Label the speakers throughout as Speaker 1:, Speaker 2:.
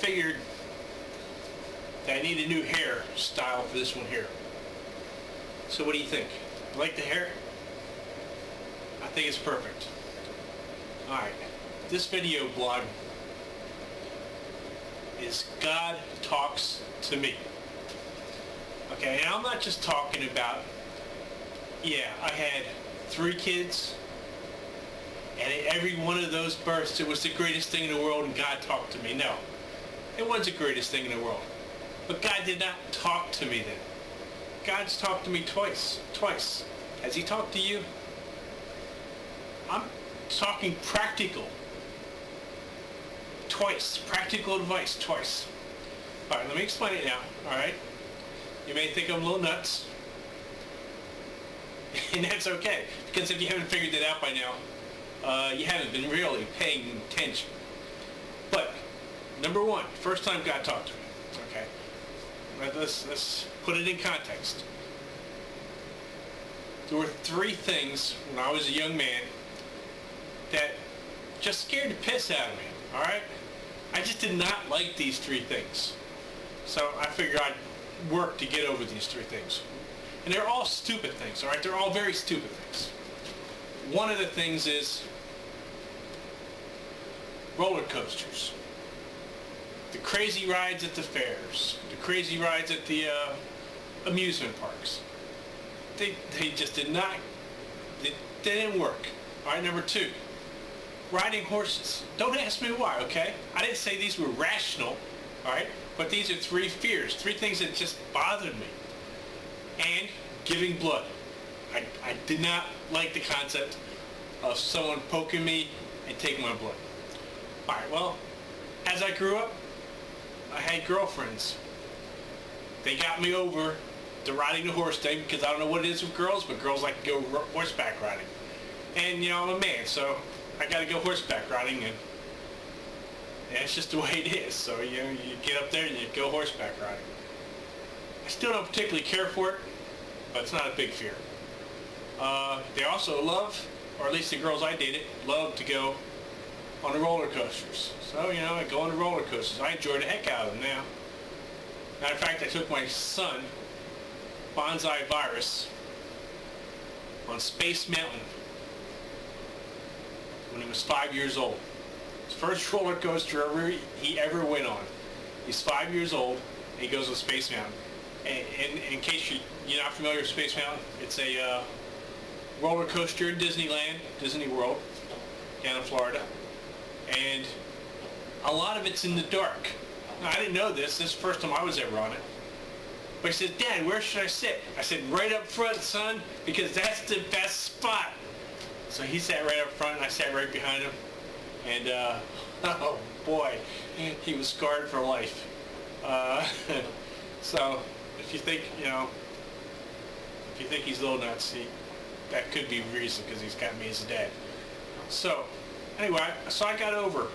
Speaker 1: figured that I need a new hairstyle for this one here. So what do you think? You like the hair? I think it's perfect. Alright, this video blog is God Talks to Me. Okay, and I'm not just talking about, yeah, I had 3 kids, and at every one of those births, it was the greatest thing in the world, and God talked to me. No, it wasn't the greatest thing in the world. But God did not talk to me then. God's talked to me twice. Twice. Has He talked to you? I'm talking practical. Twice. Practical advice. Twice. Alright, let me explain it now. Alright? You may think I'm a little nuts. And that's okay. Because if you haven't figured it out by now, you haven't been really paying attention. But, number one, first time God talked to me. Okay? Let's put it in context. There were 3 things when I was a young man that just scared the piss out of me. Alright? I just did not like these 3 things. So I figured I'd work to get over these 3 things. And they're all stupid things, alright? They're all very stupid things. One of the things is roller coasters. The crazy rides at the fairs. The crazy rides at the amusement parks. They just did not, they didn't work. Alright, number 2. Riding horses. Don't ask me why, okay? I didn't say these were rational, alright? But these are 3 fears, 3 things that just bothered me. And giving blood. I did not like the concept of someone poking me and taking my blood. Alright, well, as I grew up, I had girlfriends. They got me over the riding the horse thing because I don't know what it is with girls, but girls like to go horseback riding. And, you know, I'm a man, so I got to go horseback riding, and it's just the way it is. So, you know, you get up there and you go horseback riding. I still don't particularly care for it, but it's not a big fear. They also love, or at least the girls I dated, love to go on the roller coasters. So, you know, I go on the roller coasters. I enjoy the heck out of them now. Matter of fact, I took my son, Bonsai Virus, on Space Mountain when he was 5 years old. His first roller coaster he ever went on. He's 5 years old, and he goes on Space Mountain. And in case you're not familiar with Space Mountain, it's a roller coaster in Disneyland, Disney World, down in Florida. And a lot of it's in the dark. Now, I didn't know this. This is the first time I was ever on it. But he said, Dad, where should I sit? I said, right up front, son, because that's the best spot. So he sat right up front, and I sat right behind him. And, oh boy, he was scarred for life. So, if you think, you know, if you think he's a little nuts, that could be the reason, because he's got me as a dad. So, anyway, so I got over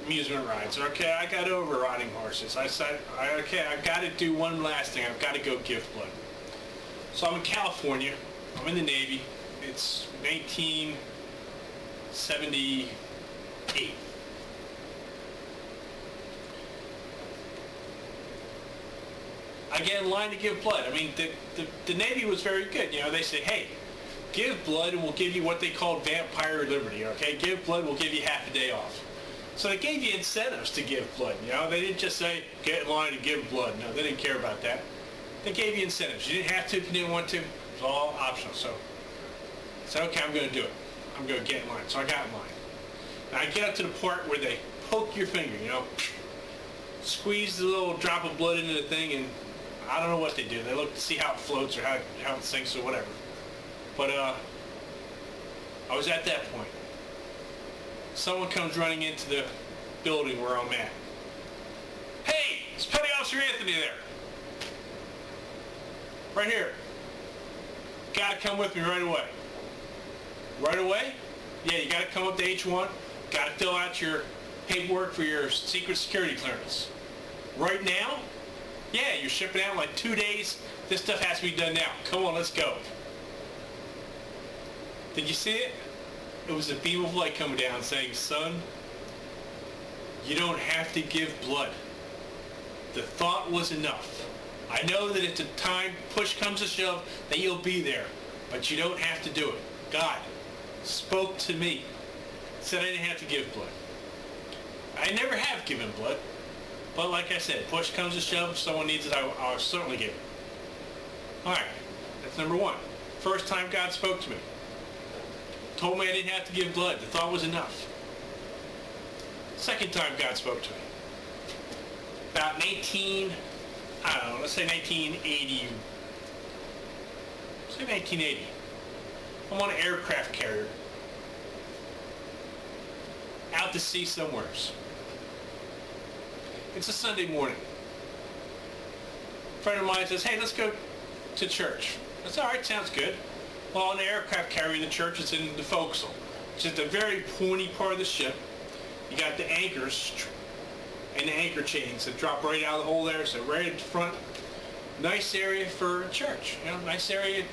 Speaker 1: amusement rides. Okay, I got over riding horses. I said, okay, I've got to do one last thing. I've got to go give blood. So I'm in California. I'm in the Navy. It's 1978. I get in line to give blood. I mean, the Navy was very good. You know, they say, hey, give blood and we'll give you what they call vampire liberty, okay? Give blood, we'll give you half a day off. So they gave you incentives to give blood, you know? They didn't just say, get in line and give blood. No, they didn't care about that. They gave you incentives. You didn't have to if you didn't want to. It was all optional. So I said, okay, I'm going to do it. I'm going to get in line. So I got in line. Now I get up to the part where they poke your finger, you know? Squeeze the little drop of blood into the thing, and I don't know what they do. They look to see how it floats or how it sinks or whatever. But I was at that point. Someone comes running into the building where I'm at. Hey, it's Petty Officer Anthony there. Right here. Gotta come with me right away. Right away? Yeah, you gotta come up to H1. Gotta fill out your paperwork for your secret security clearance. Right now? Yeah, you're shipping out in like 2 days. This stuff has to be done now. Come on, let's go. Did you see it? It was a beam of light coming down saying, son, You don't have to give blood. The thought was enough. I know that at the time push comes to shove that you'll be there, but you don't have to do it. God spoke to me, said I didn't have to give blood. I never have given blood, but like I said, push comes to shove, if someone needs it, I'll certainly give it. Alright, that's number one. First time God spoke to me. Told me I didn't have to give blood. The thought was enough. Second time God spoke to me. About let's say 1980. Let's say 1980. I'm on an aircraft carrier. Out to sea somewheres. It's a Sunday morning. A friend of mine says, hey, let's go to church. That's all right, sounds good. Well, on the aircraft carrier, the church is in the forecastle. It's just a very pointy part of the ship. You got the anchors and the anchor chains that drop right out of the hole there, so right at the front. Nice area for church. You know, nice area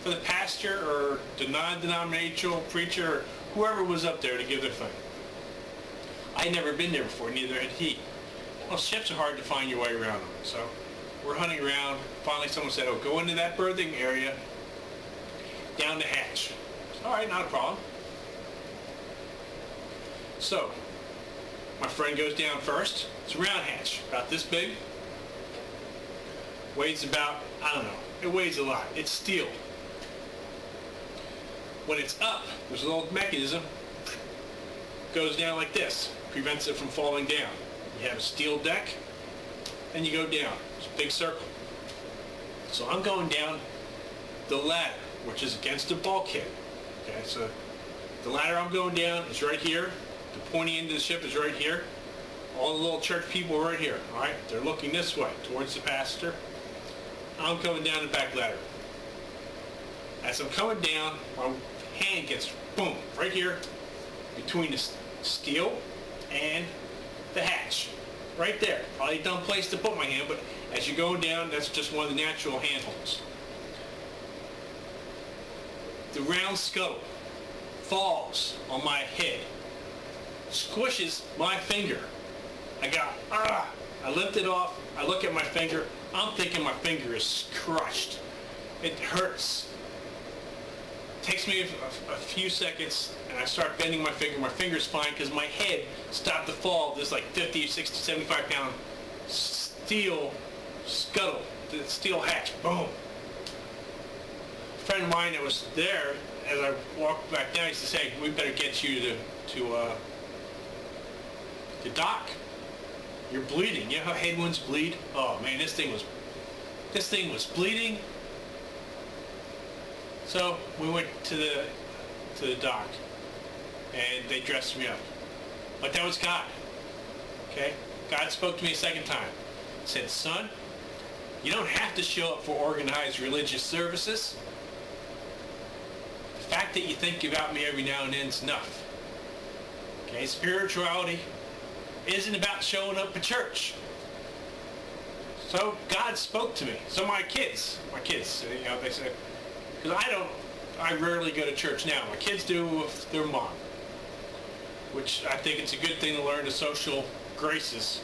Speaker 1: for the pastor or the non-denominational preacher or whoever was up there to give their thing. I'd never been there before, neither had he. Well, ships are hard to find your way around them, so we're hunting around. Finally, someone said, oh, go into that berthing area, down the hatch. All right, not a problem. So, my friend goes down first. It's a round hatch, about this big. Weighs about, I don't know, it weighs a lot. It's steel. When it's up, there's a little mechanism, goes down like this, prevents it from falling down. You have a steel deck, and you go down. It's a big circle. So I'm going down the ladder, which is against the bulkhead. Okay, so the ladder I'm going down is right here. The pointy end of the ship is right here. All the little church people are right here. All right, they're looking this way towards the pastor. I'm coming down the back ladder. As I'm coming down, my hand gets, boom, right here between the steel and the hatch. Right there. Probably a dumb place to put my hand, but as you're going down, that's just one of the natural handholds. The round scuttle falls on my head, squishes my finger. I lift it off, I look at my finger, I'm thinking my finger is crushed. It hurts. Takes me a few seconds, and I start bending my finger. My finger's fine because my head stopped the fall of this like 50, 60, 75 pound steel scuttle, the steel hatch. Boom. A friend of mine that was there, as I walked back down, he used to say, we better get you to dock. You're bleeding. You know how head wounds bleed? Oh man, this thing was bleeding. So we went to the dock, and they dressed me up. But that was God. Okay? God spoke to me a second time. Said, son, you don't have to show up for organized religious services. The fact that you think about me every now and then is enough. Okay? Spirituality isn't about showing up at church. So God spoke to me. So my kids, you know, they said, because I rarely go to church now. My kids do with their mom, which I think it's a good thing to learn the social graces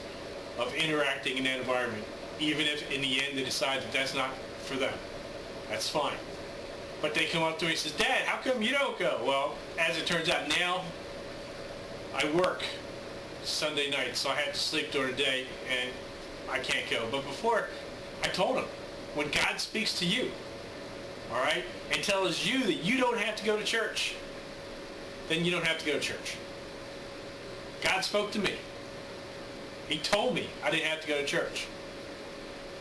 Speaker 1: of interacting in that environment, even if in the end they decide that that's not for them. That's fine. But they come up to me and says, Dad, how come you don't go? Well, as it turns out now, I work Sunday night, so I had to sleep during the day, and I can't go. But before, I told him, when God speaks to you, all right, and tells you that you don't have to go to church, then you don't have to go to church. God spoke to me. He told me I didn't have to go to church.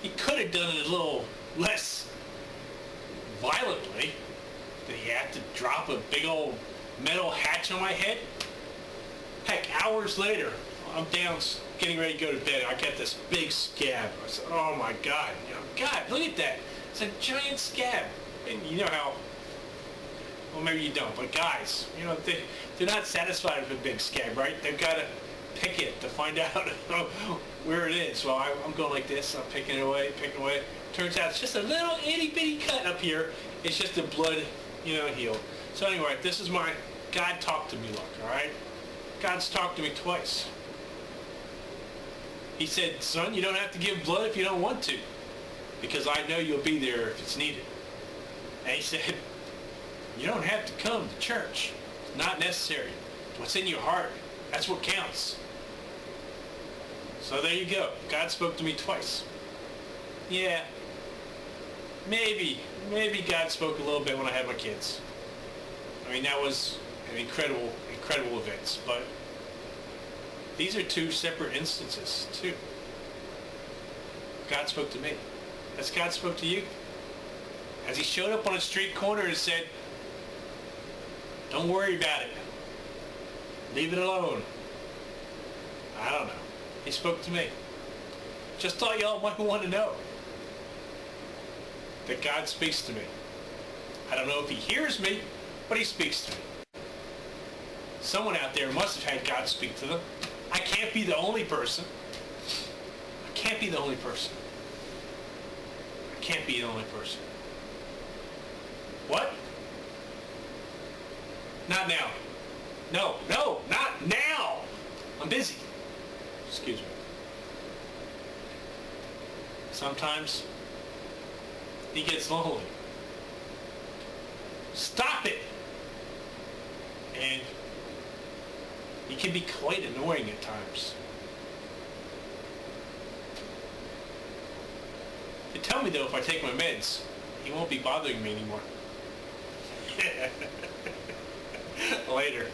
Speaker 1: He could have done it a little less violently. Did he have to drop a big old metal hatch on my head? Heck, hours later, I'm down getting ready to go to bed. I get this big scab. I said, oh my God, you know, God, look at that. It's a giant scab. And you know how, well, maybe you don't, but guys, you know, they're not satisfied with a big scab, right? They've got to pick it to find out where it is. Well, I'm going like this. I'm picking away. Turns out it's just a little itty-bitty cut up here. It's just the blood, you know, healed. So anyway, this is my God talk to me look, all right? God's talked to me twice. He said, son, you don't have to give blood if you don't want to, because I know you'll be there if it's needed. And he said, you don't have to come to church. It's not necessary. What's in your heart, that's what counts. So there you go. God spoke to me twice. Yeah, maybe God spoke a little bit when I had my kids. I mean, that was an incredible events, but these are two separate instances, too. God spoke to me. Has God spoke to you? As he showed up on a street corner and said, don't worry about it. Leave it alone. I don't know. He spoke to me. Just thought y'all might want to know that God speaks to me. I don't know if he hears me, but he speaks to me. Someone out there must have had God speak to them. I can't be the only person. I can't be the only person. I can't be the only person. What? Not now. No, not now. I'm busy. Excuse me. Sometimes he gets lonely. Stop it! And he can be quite annoying at times. They tell me though, if I take my meds, he won't be bothering me anymore. Later.